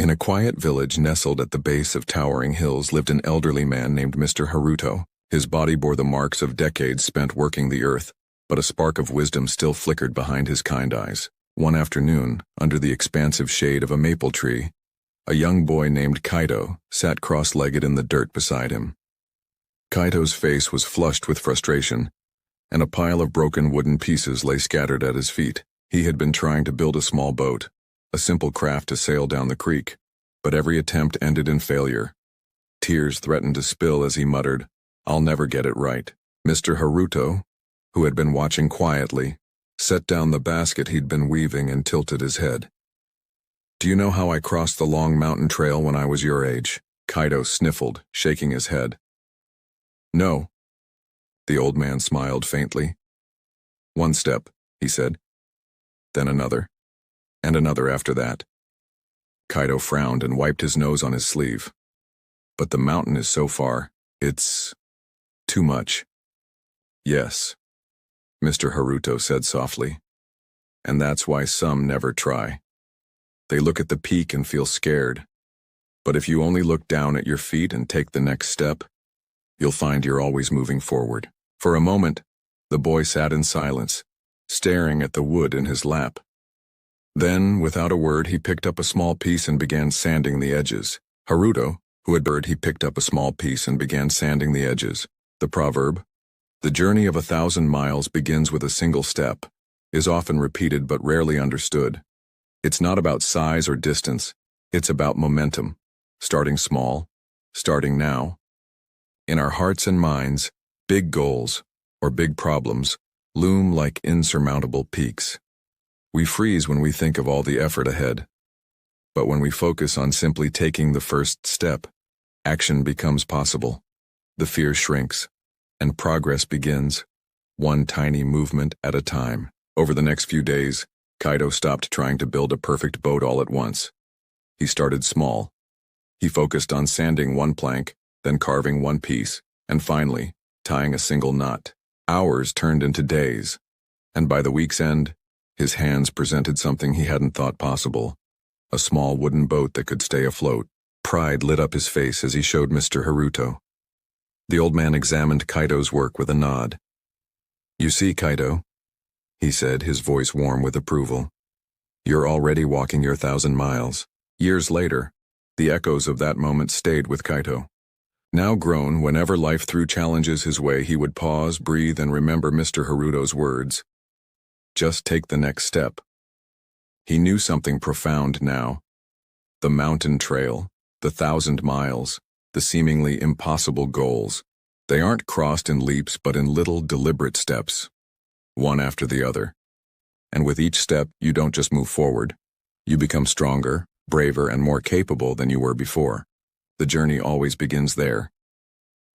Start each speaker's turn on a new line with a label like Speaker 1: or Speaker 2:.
Speaker 1: In a quiet village nestled at the base of towering hills lived an elderly man named Mr. Haruto. His body bore the marks of decades spent working the earth, but a spark of wisdom still flickered behind his kind eyes. One afternoon, under the expansive shade of a maple tree, a young boy named Kaito sat cross-legged in the dirt beside him. Kaito's face was flushed with frustration, and a pile of broken wooden pieces lay scattered at his feet. He had been trying to build a small boat, a simple craft to sail down the creek, but every attempt ended in failure. Tears threatened to spill as he muttered, "I'll never get it right." Mr. Haruto, who had been watching quietly, set down the basket he'd been weaving and tilted his head. "Do you know how I crossed the long mountain trail when I was your age?" Kaito sniffled, shaking his head. "No." The old man smiled faintly. "One step," he said. "Then another. And another after that." Kaito frowned and wiped his nose on his sleeve. "But the mountain is so far. It's too much." "Yes," Mr. Haruto said softly. "And that's why some never try. They look at the peak and feel scared. But if you only look down at your feet and take the next step, you'll find you're always moving forward." For a moment, the boy sat in silence, staring at the wood in his lap. Then, without a word, he picked up a small piece and began sanding the edges. He picked up a small piece and began sanding the edges. The proverb, "The journey of 1,000 miles begins with a single step," is often repeated but rarely understood. It's not about size or distance, it's about momentum. Starting small, starting now. In our hearts and minds, big goals, or big problems, loom like insurmountable peaks. We freeze when we think of all the effort ahead. But when we focus on simply taking the first step, action becomes possible. The fear shrinks, and progress begins, one tiny movement at a time. Over the next few days, Kaito stopped trying to build a perfect boat all at once. He started small. He focused on sanding one plank, then carving one piece, and finally, tying a single knot. Hours turned into days, and by the week's end, his hands presented something he hadn't thought possible, a small wooden boat that could stay afloat. Pride lit up his face as he showed Mr. Haruto. The old man examined Kaito's work with a nod. "You see, Kaito," he said, his voice warm with approval. "You're already walking your 1,000 miles. Years later, the echoes of that moment stayed with Kaito. Now grown, whenever life threw challenges his way, he would pause, breathe, and remember Mr. Haruto's words. Just take the next step. He knew something profound now. The mountain trail, the 1,000 miles, the seemingly impossible goals. They aren't crossed in leaps but in little deliberate steps, one after the other. And with each step, you don't just move forward. You become stronger, braver, and more capable than you were before. The journey always begins there,